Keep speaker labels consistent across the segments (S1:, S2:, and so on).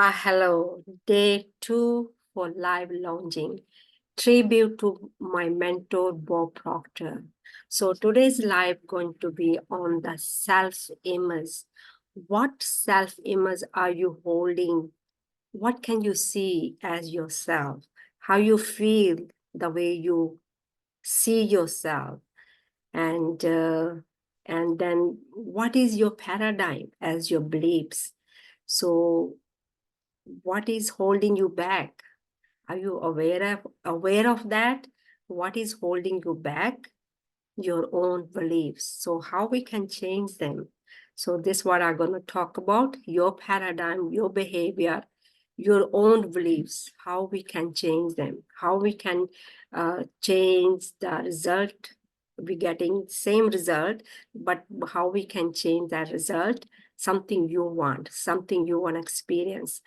S1: Hello, day 2 for live launching. Tribute to my mentor, Bob Proctor. So today's live going to be on the self-image. What self-image are you holding? What can you see as yourself? How you feel the way you see yourself? And and then what is your paradigm as your beliefs? So what is holding you back? Are you aware of that? What is holding you back? Your own beliefs. So how we can change them? So this is what I'm going to talk about: your paradigm, your behavior, your own beliefs, how we can change them, how we can change the result. We're getting same result, but how we can change that result, something you want, something you want to experience.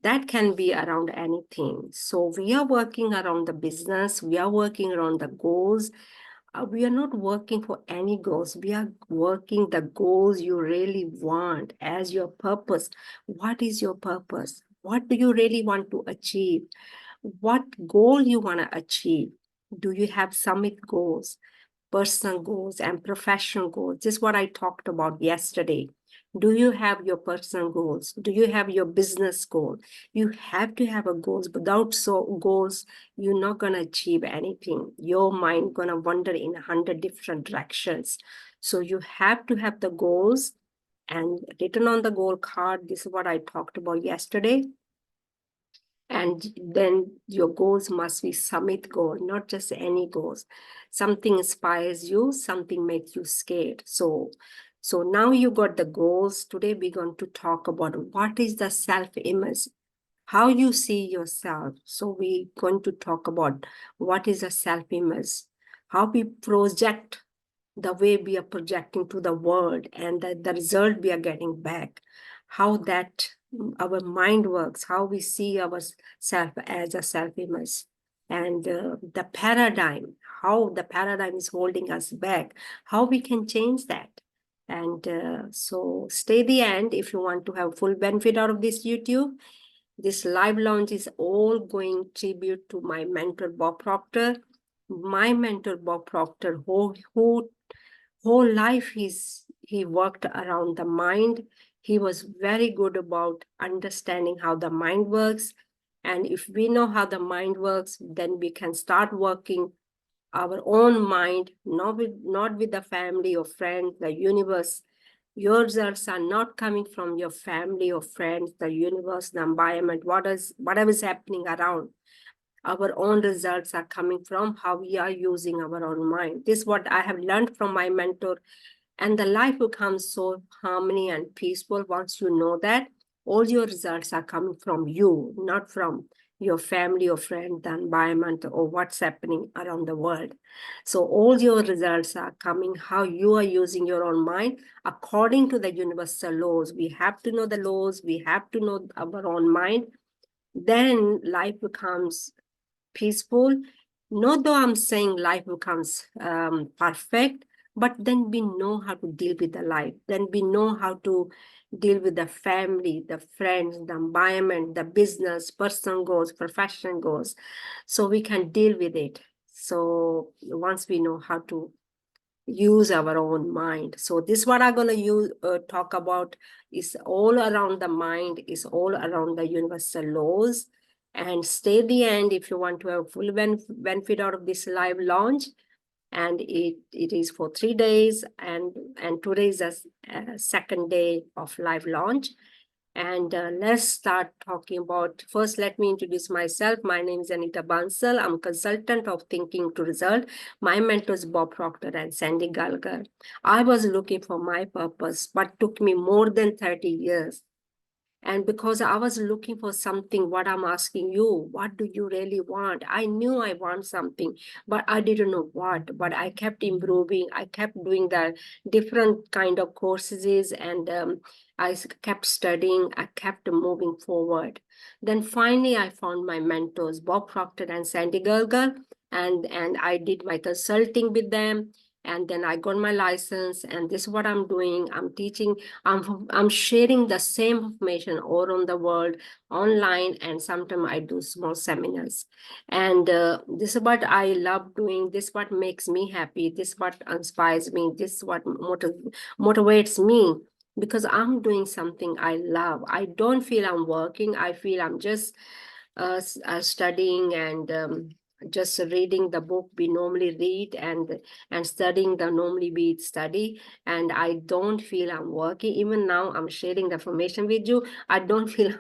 S1: That can be around anything. So we are working around the business, we are working around the goals. We are not working for any goals. We are working the goals you really want as your purpose. What is your purpose? What do you really want to achieve? What goal you want to achieve? Do you have summit goals, personal goals, and professional goals? This is what I talked about yesterday. Do you have your personal goals? Do you have your business goal? You have to have a goals. Without goals, you're not going to achieve anything. Your mind going to wander in 100 different directions. So you have to have the goals and written on the goal card. This is what I talked about yesterday. And then your goals must be summit goal, not just any goals. Something inspires you, something makes you scared. So now you got the goals. Today we're going to talk about what is the self-image, how you see yourself. So we're going to talk about what is a self-image, how we project, the way we are projecting to the world, and the result we are getting back, how that our mind works, how we see ourselves as a self-image, and the paradigm, how the paradigm is holding us back, how we can change that. And so stay the end if you want to have full benefit out of this YouTube. This live launch is all going tribute to my mentor, Bob Proctor. My mentor, Bob Proctor, who whole life he worked around the mind. He was very good about understanding how the mind works. And if we know how the mind works, then we can start working our own mind, not with the family or friends, the universe. Your results are not coming from your family or friends, the universe, the environment, whatever is happening around. Our own results are coming from how we are using our own mind. This is what I have learned from my mentor. And the life becomes so harmony and peaceful once you know that all your results are coming from you, not from your family or friend, the environment, or what's happening around the world. So all your results are coming how you are using your own mind according to the universal laws. We have to know the laws. We have to know our own mind. Then life becomes peaceful. Not though I'm saying life becomes perfect, but then we know how to deal with the life. Then we know how to deal with the family, the friends, the environment, the business, personal goals, professional goals. So we can deal with it. So once we know how to use our own mind. So this is what I'm going to talk about is all around the mind, is all around the universal laws. And stay at the end if you want to have full benefit out of this live launch. And it is for 3 days, and today is a second day of live launch. And let's start talking about, first, let me introduce myself. My name is Anita Bansal. I'm a consultant of Thinking to Result. My mentors, Bob Proctor and Sandy Gallagher. I was looking for my purpose, but took me more than 30 years. And because I was looking for something, what I'm asking you, what do you really want? I knew I want something, but I didn't know what. But I kept improving. I kept doing the different kind of courses, and I kept studying. I kept moving forward. Then finally, I found my mentors, Bob Proctor and Sandy Gallagher, and I did my consulting with them. and then I got my license, and this is what I'm doing. I'm teaching, I'm sharing the same information all around the world online, and sometimes I do small seminars. And this is what I love doing. This is what makes me happy. This is what inspires me. This is what motivates me, because I'm doing something I love. I don't feel I'm working. I feel I'm just studying and just reading the book we normally read, and studying the normally we study. And I don't feel I'm working. Even now I'm sharing the information with you. I don't feel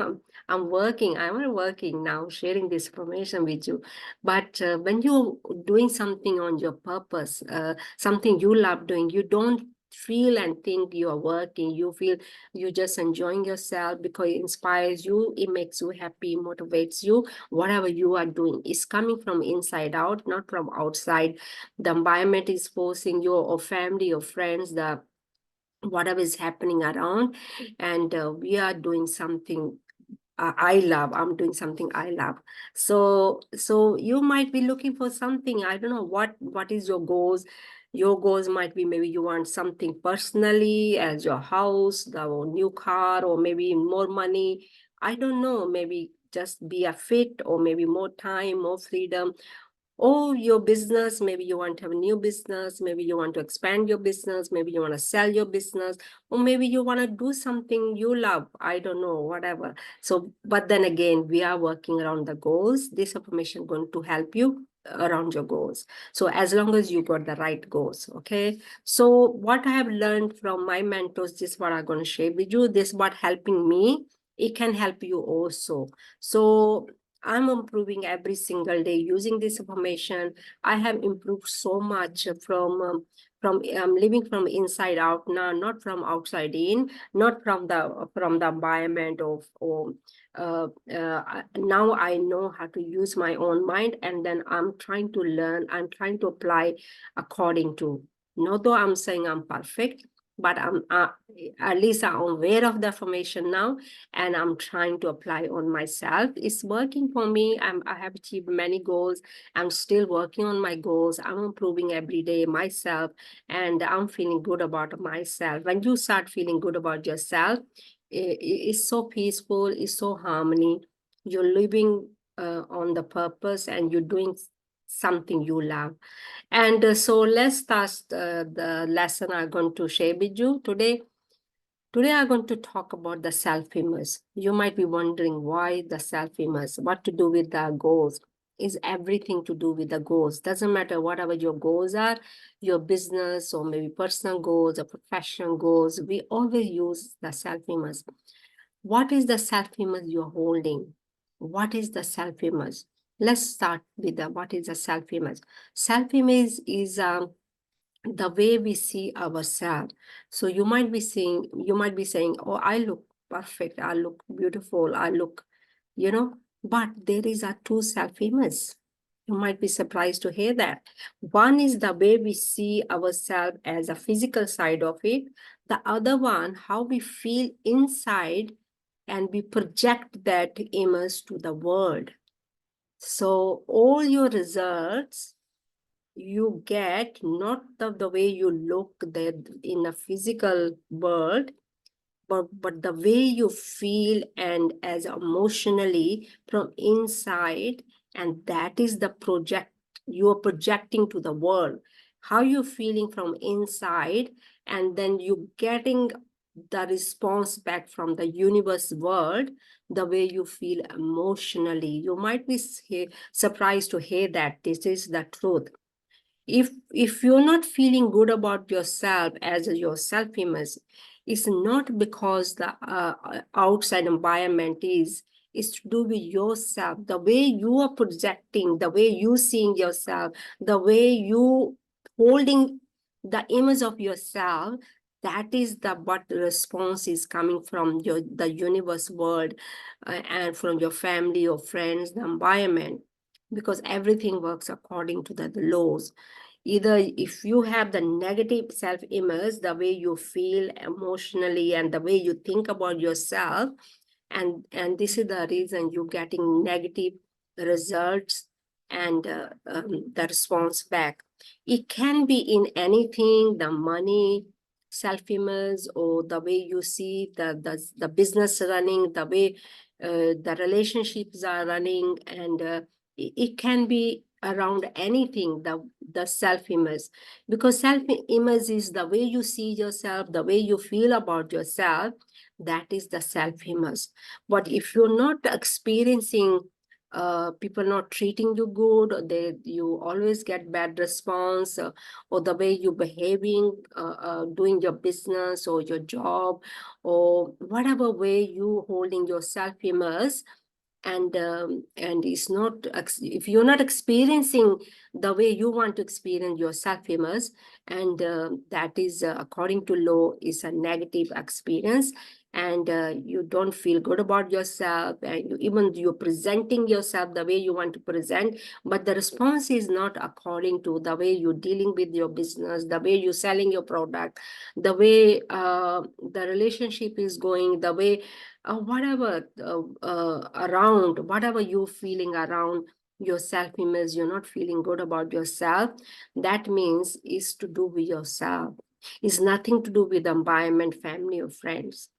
S1: I'm working. I'm working now, sharing this information with you. But when you're doing something on your purpose, something you love doing, you don't feel and think you are working. You feel you're just enjoying yourself because it inspires you, it makes you happy, motivates you. Whatever you are doing is coming from inside out, not from outside. The environment is forcing you, or family or friends, the whatever is happening around. And we are doing something I love. I'm doing something I love. So you might be looking for something. I don't know what is your goals. Your goals might be, maybe you want something personally, as your house, the new car, or maybe more money. I don't know. Maybe just be a fit, or maybe more time, more freedom. Or your business, maybe you want to have a new business, maybe you want to expand your business, maybe you want to sell your business, or maybe you want to do something you love. I don't know, whatever. So, but then again, we are working around the goals. This information going to help you around your goals. So as long as you got the right goals, okay? So what I have learned from my mentors, this is what I'm going to share with you. This is what helping me. It can help you also. So I'm improving every single day using this information. I have improved so much from living from inside out now, not from outside in, not from the environment or now I know how to use my own mind, and then I'm trying to learn. I'm trying to apply according to. Not though I'm saying I'm perfect, but I'm at least I'm aware of the information now, and I'm trying to apply on myself. It's working for me. I have achieved many goals. I'm still working on my goals. I'm improving every day myself, and I'm feeling good about myself. When you start feeling good about yourself, it's so peaceful, it's so harmony. You're living on the purpose, and you're doing something you love. And so let's start the lesson I'm going to share with you today. Today, I'm going to talk about the self-image. You might be wondering why the self-image, what to do with the goals. Is everything to do with the goals. Doesn't matter whatever your goals are, your business or maybe personal goals or professional goals, we always use the self-image. What is the self-image you're holding? What is the self-image? Let's start with what is the self-image. Self-image is the way we see ourselves. So you might be saying, oh, I look perfect, I look beautiful, I look, but there is a two self-image. You might be surprised to hear that. One is the way we see ourselves as a physical side of it. The other one, how we feel inside, and we project that image to the world. So all your results you get, not the way you look there in a physical world, but the way you feel and as emotionally from inside, and that is the project you're projecting to the world. How you're feeling from inside, and then you getting the response back from the universe world, the way you feel emotionally. You might be surprised to hear that this is the truth. If you're not feeling good about yourself as your self-image, it's not because the outside environment is. It's to do with yourself, the way you are projecting, the way you seeing yourself, the way you holding the image of yourself. That is the what the response is coming from the universe world, and from your family or friends, the environment, because everything works according to the laws. Either if you have the negative self-image, the way you feel emotionally and the way you think about yourself, and this is the reason you're getting negative results and the response back. It can be in anything, the money, self-image, or the way you see the business running, the way the relationships are running, and it can be around anything, the self-image, because self-image is the way you see yourself, the way you feel about yourself. That is the self-image. But if you're not experiencing people not treating you good, or you always get bad response, or the way you behaving, doing your business or your job, or whatever way you holding your self-image, and it's not, if you're not experiencing the way you want to experience your self-image, and that is according to law is a negative experience, and you don't feel good about yourself, and even you're presenting yourself the way you want to present, but the response is not according to the way you're dealing with your business, the way you're selling your product, the way the relationship is going, the way whatever around, whatever you're feeling around your self-image, you're not feeling good about yourself, that means is to do with yourself. It's nothing to do with the environment, family, or friends.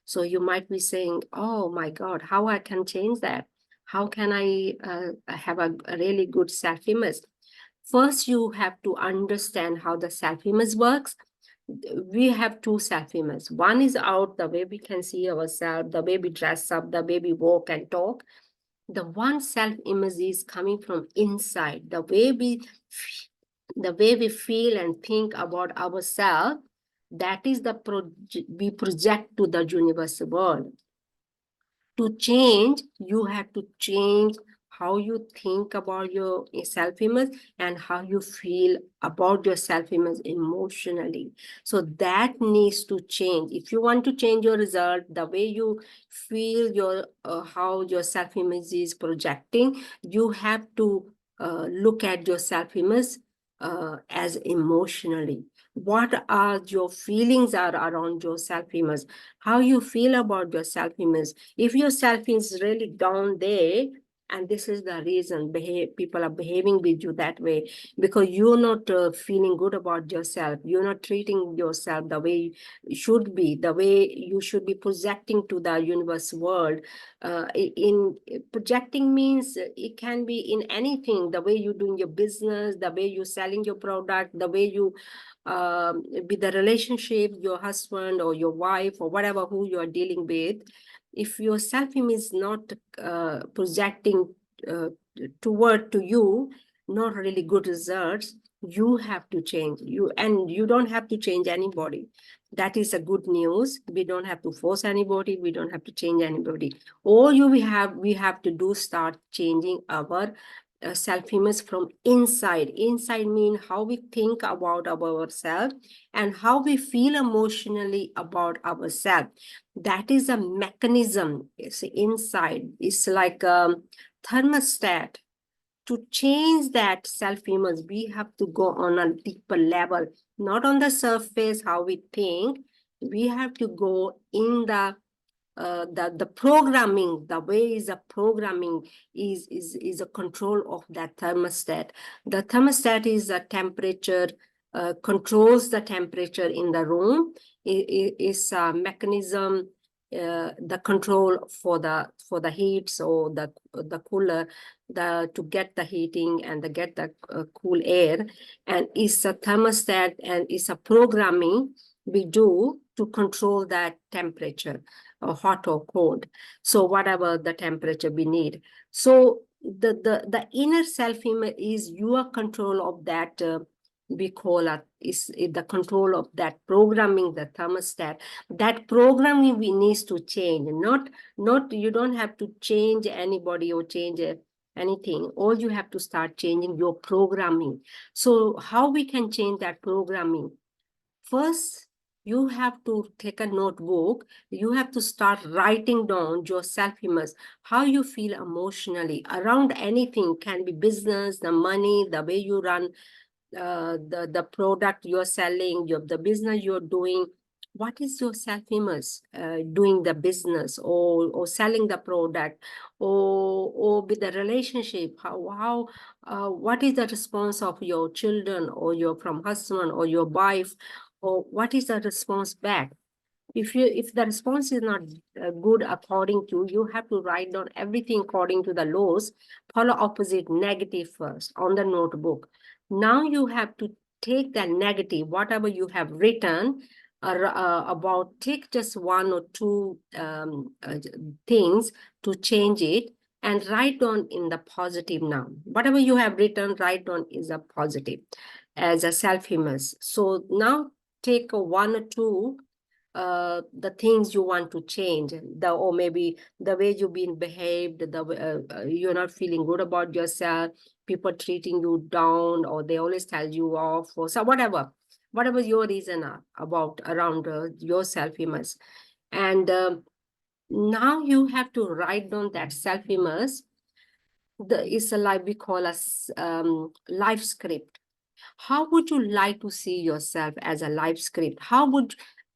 S1: So you might be saying, oh my God, how I can change that? How can I have a really good self-image? First, you have to understand how the self-image works. We have two self-image. One is out, the way we can see ourselves, the way we dress up, the way we walk and talk. The one self-image is coming from inside, the way we feel and think about ourselves. That is we project to the universal world. To change, you have to change how you think about your self-image and how you feel about your self-image emotionally. So that needs to change. If you want to change your result, the way you feel your how your self-image is projecting, you have to look at your self-image as emotionally. What are your feelings are around your self-image? How you feel about your self-image? If your self is really down there, and this is the reason people are behaving with you that way, because you're not feeling good about yourself, you're not treating yourself the way you should be, the way you should be projecting to the universe world. In projecting means it can be in anything, the way you're doing your business, the way you're selling your product, the way you with the relationship, your husband or your wife or whatever who you are dealing with. If your self-image is not projecting toward to you, not really good results, you have to change. And you don't have to change anybody. That is a good news. We don't have to force anybody. We don't have to change anybody. All we have to do, start changing our self-image from inside. Inside means how we think about ourselves and how we feel emotionally about ourselves. That is a mechanism. It's inside. It's like a thermostat. To change that self-image, we have to go on a deeper level, not on the surface, how we think. We have to go in the programming, the way is a programming is a control of that thermostat. The thermostat is a temperature, controls the temperature in the room. It is a mechanism, the control for the heat, so the cooler, to get the heating and to get the cool air, and it's a thermostat, and it's a programming we do to control that temperature, hot or cold. So whatever the temperature we need. So the inner self-image is your control of that. We call it is the control of that programming, the thermostat. That programming we needs to change. Not you don't have to change anybody or change anything. All you have to start changing your programming. So how we can change that programming? First, you have to take a notebook. You have to start writing down your self-image, how you feel emotionally around anything. Can be business, the money, the way you run the product you're selling, the business you're doing, what is your self-image doing the business or selling the product or with the relationship? What is the response of your children or your from husband or your wife, or what is the response back? If the response is not good according to, you have to write down everything according to the laws, follow opposite negative first on the notebook. Now you have to take that negative, whatever you have written about, take just one or two things to change it and write down in the positive. Now whatever you have written, write down is a positive as a self-image. So now take a one or two the things you want to change, or maybe the way you've been behaved, you're not feeling good about yourself, people treating you down, or they always tell you off, or so whatever your reason are about around your self-image. And now you have to write down that self-image. It's a like we call a life script. How would you like to see yourself as a life script?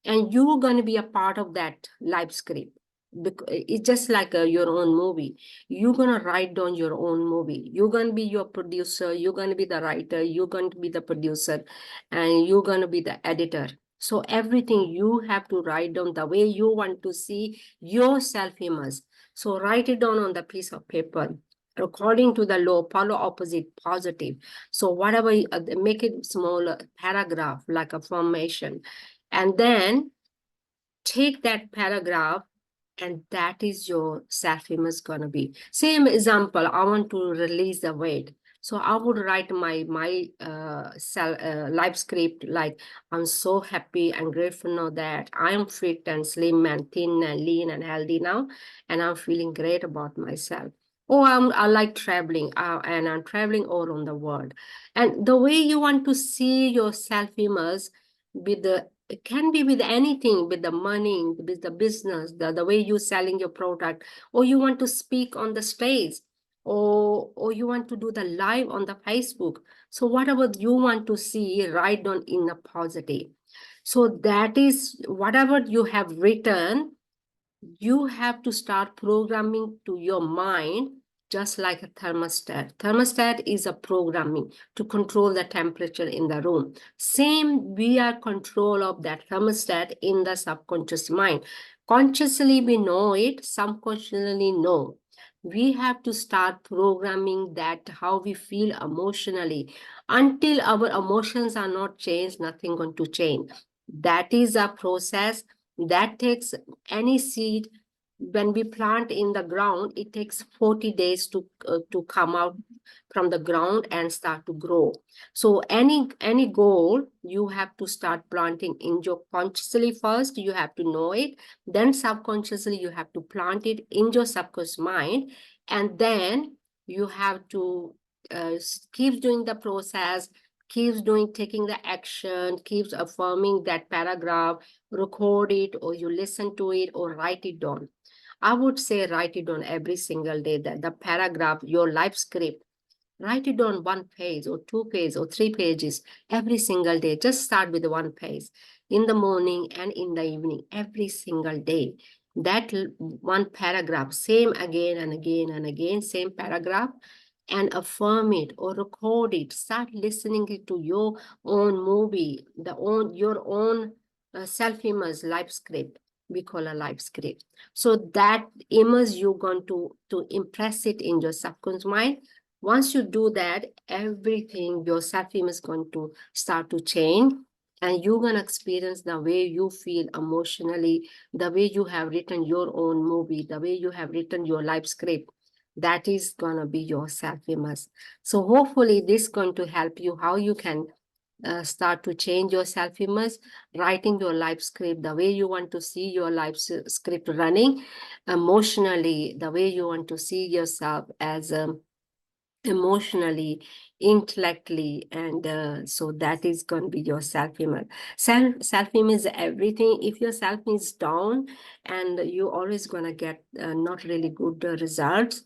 S1: And you're going to be a part of that life script. It's just like your own movie. You're going to write down your own movie. You're going to be your producer. You're going to be the writer. You're going to be the producer. And you're going to be the editor. So everything you have to write down the way you want to see your self-image. So write it down on the piece of paper. According to the law, follow opposite positive. So whatever, make it smaller paragraph, like a formation. And then take that paragraph, and that is your self-image gonna be. Same example, I want to release the weight. So I would write my life script like, I'm so happy and grateful now that I am fit and slim and thin and lean and healthy now, and I'm feeling great about myself. Oh, I like traveling, and I'm traveling all around the world. And the way you want to see your self-image with the, it can be with anything, with the money, with the business, the way you're selling your product, or you want to speak on the stage, or you want to do the live on the Facebook. So whatever you want to see, write down in a positive. So that is whatever you have written, you have to start programming to your mind, just like a thermostat. Thermostat is a programming to control the temperature in the room. Same, we are control of that thermostat in the subconscious mind. Consciously we know it, subconsciously no. We have to start programming that how we feel emotionally. Until our emotions are not changed, nothing going to change. That is a process that takes any seed. When we plant in the ground, it takes 40 days to come out from the ground and start to grow. So any goal, you have to start planting in your consciously first, you have to know it, then subconsciously you have to plant it in your subconscious mind, and then you have to keep doing the process, keeps doing, taking the action, keeps affirming that paragraph, record it, or you listen to it, or write it down. I would say write it down every single day, that the paragraph, your life script, write it on 1 page or 2 pages or 3 pages every single day. Just start with 1 page in the morning and in the evening, every single day. That one paragraph, same again and again and again, same paragraph, and affirm it or record it. Start listening it to your own movie, your own self-image life script. We call a life script. So that image, you're going to impress it in your subconscious mind. Once you do that, everything, your self-image is going to start to change, and you're going to experience the way you feel emotionally, the way you have written your own movie, the way you have written your life script. That is going to be your self-image. So hopefully this is going to help you how you can start to change your self-image, writing your life script, the way you want to see your life script running emotionally, the way you want to see yourself as emotionally, intellectually, and so that is going to be your self-image. Self-image is everything. If your self-image is down, and you're always going to get not really good results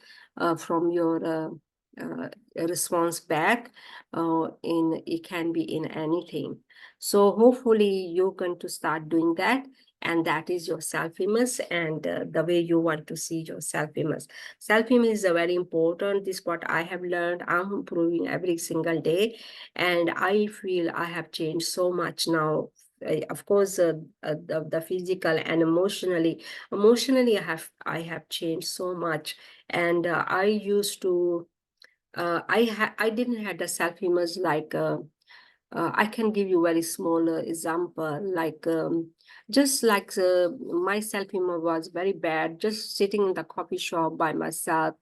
S1: from your a response back. It can be in anything. So hopefully you're going to start doing that, and that is your self-image and the way you want to see your self-image. Self-image is a very important. This is what I have learned. I'm improving every single day, and I feel I have changed so much now. Of course, the physical and emotionally I have changed so much. And I used to I didn't had a self-image like I can give you very small example, like just like my self-image was very bad, just sitting in the coffee shop by myself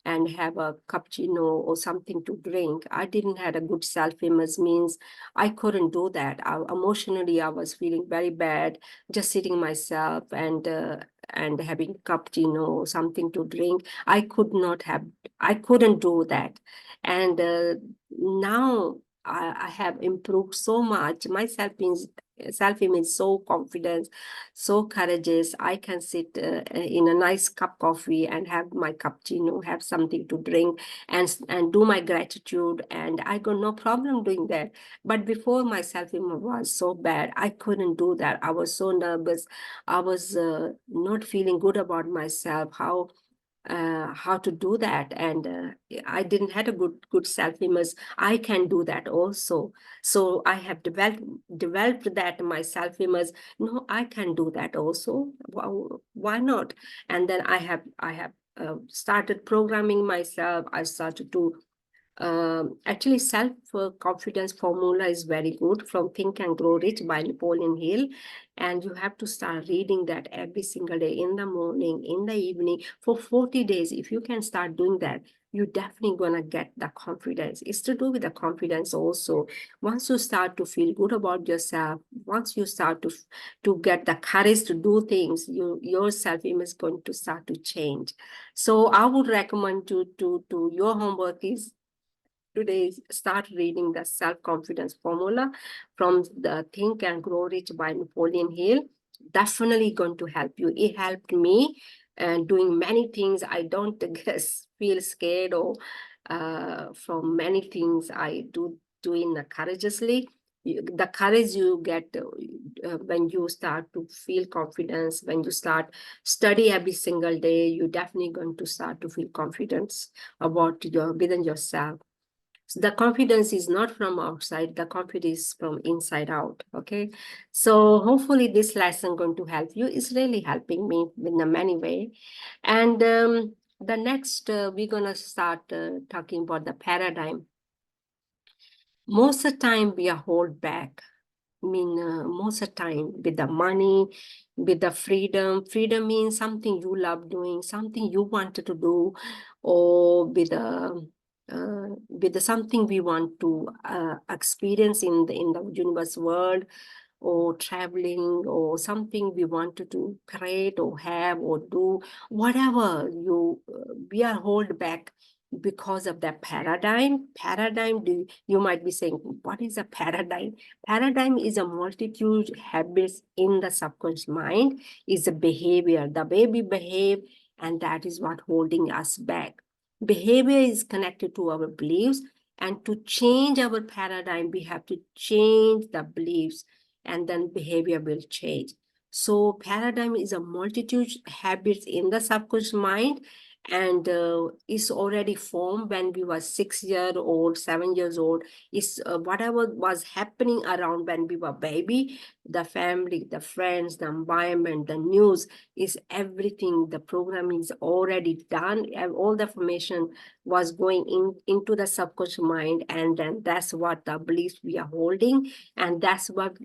S1: and have a cappuccino or something to drink. I didn't had a good self-image, means I couldn't do that. Emotionally, I was feeling very bad, just sitting myself and having cappuccino or something to drink. I couldn't do that. And now I have improved so much. My self-image so confident, so courageous. I can sit in a nice cup coffee and have my cappuccino, have something to drink, and do my gratitude. And I got no problem doing that. But before, my self-image was so bad, I couldn't do that. I was so nervous. I was not feeling good about myself. How to do that, and I didn't had a good self-image. I can do that also. So I have developed that my self-image. No, I can do that also. Why not? And then I have started programming myself. I started to actually, self-confidence formula is very good, from Think and Grow Rich by Napoleon Hill. And you have to start reading that every single day, in the morning, in the evening, for 40 days. If you can start doing that, you're definitely going to get the confidence. It's to do with the confidence also. Once you start to feel good about yourself, once you start to get the courage to do things, your self-image is going to start to change. So I would recommend to your homework is today start reading the self-confidence formula from the Think and Grow Rich by Napoleon Hill. Definitely going to help you. It helped me and doing many things. I don't guess feel scared or from many things I doing courageously. The courage you get when you start to feel confidence, when you start study every single day, you're definitely going to start to feel confidence about within yourself. The confidence is not from outside, the confidence is from inside out. Okay, so hopefully this lesson going to help you. It's really helping me in a many way. And the next we're gonna start talking about the paradigm. Most of the time we are hold back. I mean, most of the time with the money, with the freedom means something you love doing, something you wanted to do, or with the something we want to experience in the universe world, or traveling, or something we wanted to create or have or do, whatever we are hold back because of that paradigm. You might be saying, what is a paradigm? Paradigm is a multitude habits in the subconscious mind, is a behavior, the way we behave, and that is what holding us back. Behavior is connected to our beliefs, and to change our paradigm, we have to change the beliefs, and then behavior will change. So paradigm is a multitude habits in the subconscious mind, and is already formed when we were 6 years old, 7 years old. Is whatever was happening around when we were baby, the family, the friends, the environment, the news, is everything. The programming is already done, and all the information was going into the subconscious mind, and then that's what the beliefs we are holding, and that's what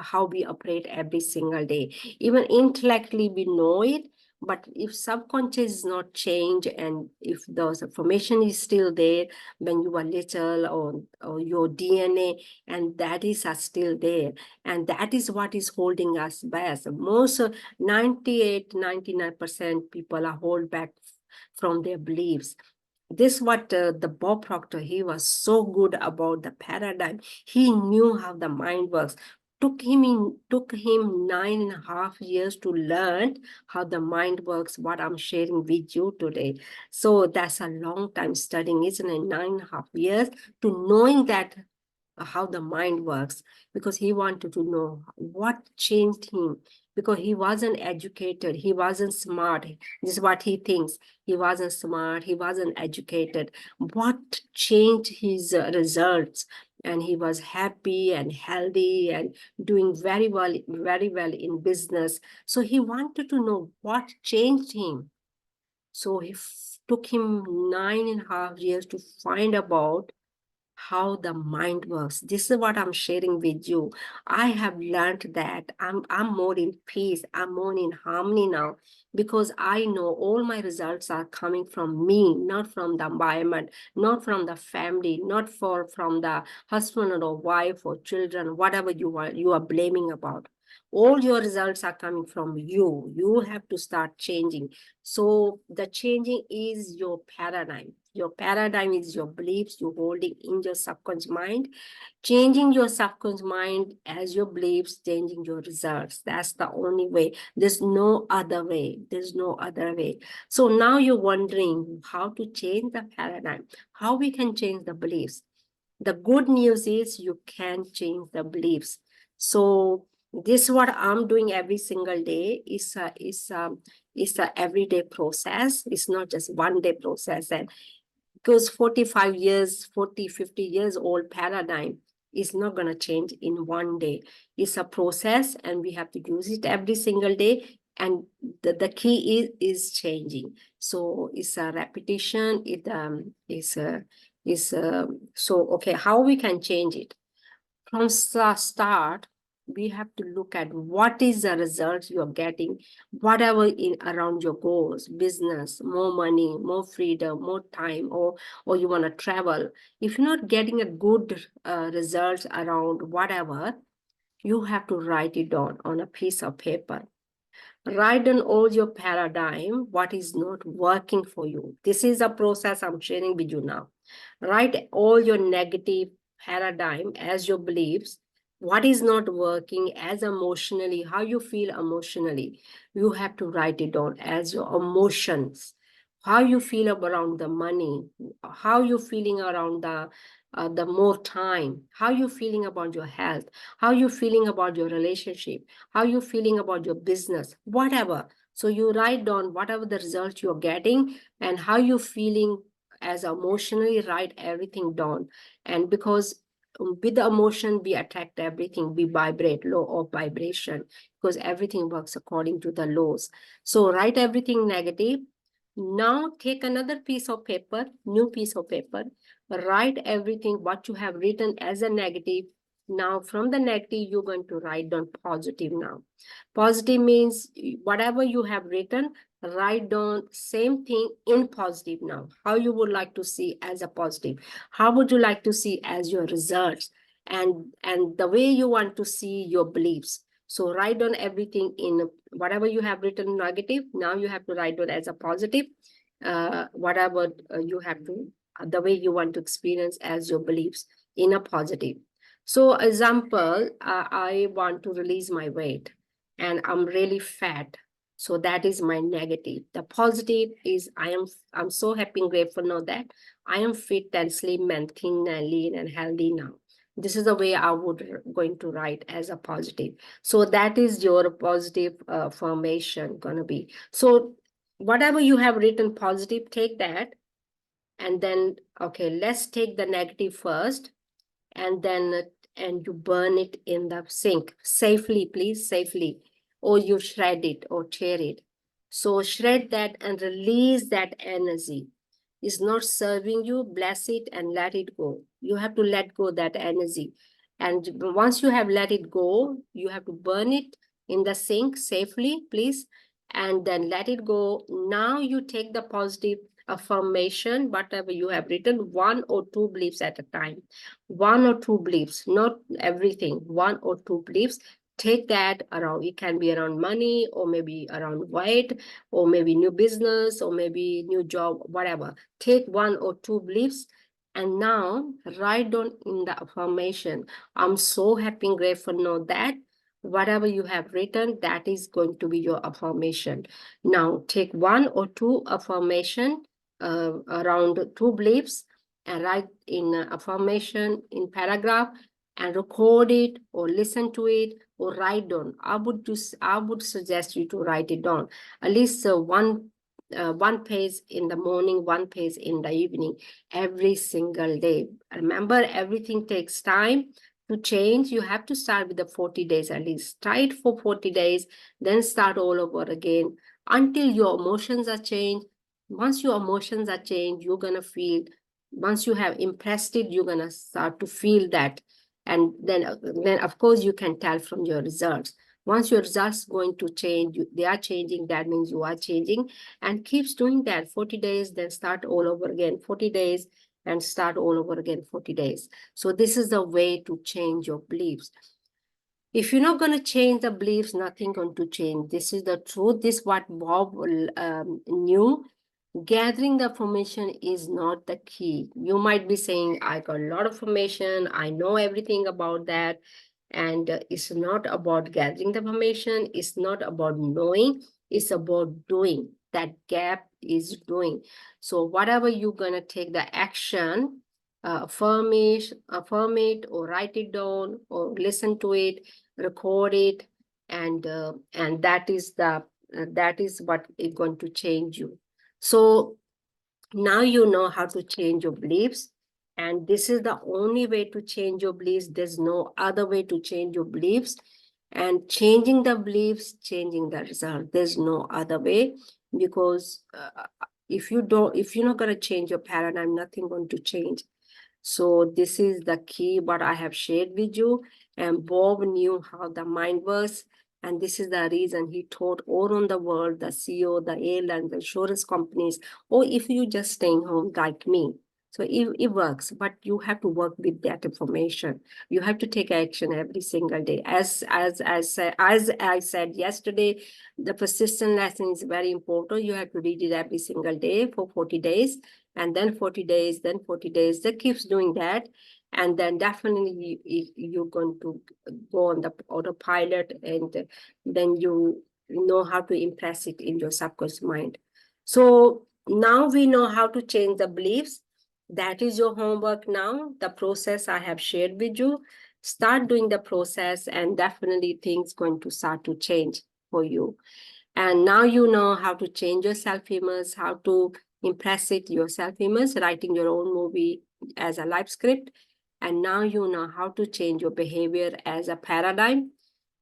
S1: how we operate every single day. Even intellectually we know it, but if subconscious is not changed, and if those information is still there when you were little, or your DNA, and that is are still there, and that is what is holding us back. Most 98-99% people are hold back from their beliefs. This what the Bob Proctor, he was so good about the paradigm. He knew how the mind works. took him 9.5 years to learn how the mind works, what I'm sharing with you today. So that's a long time studying, isn't it? 9.5 years to knowing that how the mind works, because he wanted to know what changed him, because he wasn't educated, he wasn't smart. This is what he thinks. He wasn't smart, he wasn't educated. What changed his results? And he was happy and healthy and doing very well in business. So he wanted to know what changed him. So he took him 9.5 years to find about how the mind works. This is what I'm sharing with you. I have learned that I'm more in peace, I'm more in harmony now, because I know all my results are coming from me, not from the environment, not from the family, not from the husband or wife or children, whatever you are blaming about. All your results are coming from you. You have to start changing. So the changing is your paradigm. Your paradigm is your beliefs you're holding in your subconscious mind. Changing your subconscious mind as your beliefs, changing your results. That's the only way. There's no other way. There's no other way. So now you're wondering how to change the paradigm, how we can change the beliefs. The good news is you can change the beliefs. So this is what I'm doing every single day. It's a everyday process. It's not just one day process. And because 45 years, 40, 50 years old paradigm is not going to change in one day. It's a process and we have to use it every single day. And the key is changing. So it's a repetition. So okay, how we can change it? From the start, we have to look at what is the result you're getting, whatever in around your goals, business, more money, more freedom, more time, or you want to travel. If you're not getting a good results around whatever, you have to write it down on a piece of paper. Write down all your paradigm, what is not working for you. This is a process I'm sharing with you now. Write all your negative paradigm as your beliefs, what is not working as emotionally, how you feel emotionally. You have to write it down as your emotions, how you feel around the money, how you feeling around the more time, how you feeling about your health, how you feeling about your relationship, how you feeling about your business, whatever. So you write down whatever the results you're getting and how you feeling as emotionally, write everything down. And because with the emotion, we attract everything, we vibrate, law of vibration, because everything works according to the laws. So write everything negative. Now take another piece of paper, new piece of paper, write everything what you have written as a negative. Now from the negative, you're going to write down positive now. Positive means whatever you have written, write down same thing in positive now. How you would like to see as a positive? How would you like to see as your results? And the way you want to see your beliefs. So write down everything in whatever you have written negative. Now you have to write down as a positive. Whatever you have to, the way you want to experience as your beliefs in a positive. So example, I want to release my weight and I'm really fat. So that is my negative. The positive is I'm so happy and grateful now that I am fit and slim and thin and lean and healthy now. This is the way I would going to write as a positive. So that is your positive formation gonna be. So whatever you have written positive, take that. And then, okay, let's take the negative first. And you burn it in the sink safely, please, safely, or you shred it or tear it. So shred that and release that energy. Is not serving you, bless it and let it go. You have to let go that energy. And once you have let it go, you have to burn it in the sink safely, please, and then let it go. Now you take the positive affirmation, whatever you have written, 1 or 2 beliefs at a time. 1 or 2 beliefs, not everything, 1 or 2 beliefs. Take that around. It can be around money or maybe around weight or maybe new business or maybe new job, whatever. Take 1 or 2 beliefs And now write down in the affirmation. I'm so happy and grateful know that whatever you have written, that is going to be your affirmation. Now take one or two affirmation around two beliefs and write in affirmation in paragraph and record it or listen to it or write down. I would suggest you to write it down at least one page in the morning, one page in the evening, every single day. Remember, everything takes time to change. You have to start with the 40 days at least. Try it for 40 days, then start all over again until your emotions are changed. Once your emotions are changed, you're going to feel, once you have impressed it, you're going to start to feel that. And then of course, you can tell from your results. Once your results going to change, they are changing, that means you are changing, and keeps doing that 40 days, then start all over again, 40 days, and start all over again, 40 days. So this is the way to change your beliefs. If you're not going to change the beliefs, nothing going to change. This is the truth. This is what Bob knew. Gathering the information is not the key. You might be saying, I got a lot of information, I know everything about that. And it's not about gathering the information, it's not about knowing, it's about doing. That gap is doing. So whatever you're going to take the action, affirm it, or write it down, or listen to it, record it, and that is what is going to change you. So now you know how to change your beliefs. And this is the only way to change your beliefs. There's no other way to change your beliefs. And changing the beliefs, changing the result. There's no other way, because if you're not going to change your paradigm, nothing going to change. So this is the key, what I have shared with you. And Bob knew how the mind works. And this is the reason he taught all around the world, the CEO, the airlines, the insurance companies, or if you just staying home like me. So it works, but you have to work with that information. You have to take action every single day. As I said yesterday, the persistent lesson is very important. You have to read it every single day for 40 days, and then 40 days, then 40 days. That keeps doing that. And then definitely you're going to go on the autopilot, and then you know how to impress it in your subconscious mind. So now we know how to change the beliefs. That is your homework now. The process I have shared with you. Start doing the process, and definitely things going to start to change for you. And now you know how to change your self-image, how to impress it, your self-image, writing your own movie as a life script. And now you know how to change your behavior as a paradigm,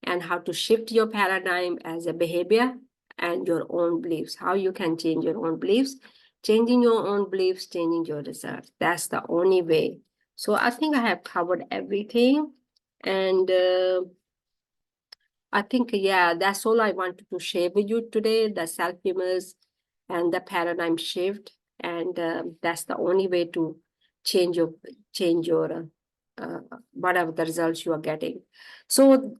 S1: and how to shift your paradigm as a behavior and your own beliefs. How you can change your own beliefs. Changing your own beliefs, changing your results. That's the only way. So I think I have covered everything. And I think, yeah, that's all I wanted to share with you today, the self-image and the paradigm shift. And that's the only way to change your whatever the results you are getting. So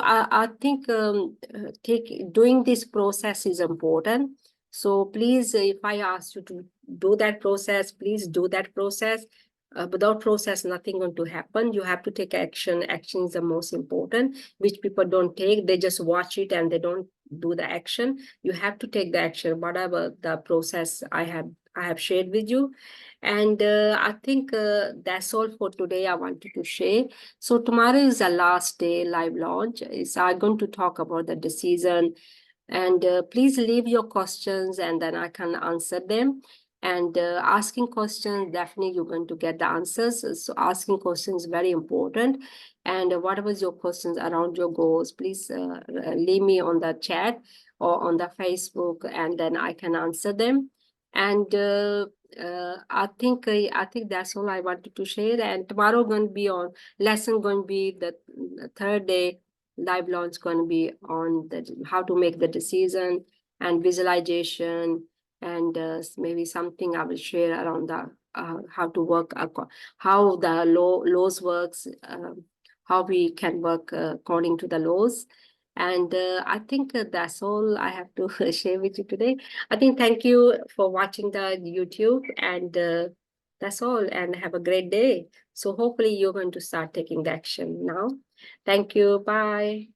S1: I think doing this process is important. So please, if I ask you to do that process, please do that process. Without process, nothing going to happen. You have to take action. Action is the most important, which people don't take. They just watch it and they don't do the action. You have to take the action, whatever the process I have shared with you. And I think that's all for today I wanted to share. So tomorrow is the last day live launch. I'm going to talk about the decision. And please leave your questions, and then I can answer them. And asking questions, definitely you're going to get the answers. So asking questions is very important. And whatever your questions around your goals, please leave me on the chat or on the Facebook, and then I can answer them. And I think that's all I wanted to share. And tomorrow going to be on lesson, going to be the third day live launch, going to be on the how to make the decision and visualization, and maybe something I will share around the how to work, how the laws works, how we can work according to the laws. And I think that's all I have to share with you today. I think thank you for watching the YouTube, and That's all, and have a great day. So hopefully you're going to start taking the action now. Thank you. Bye.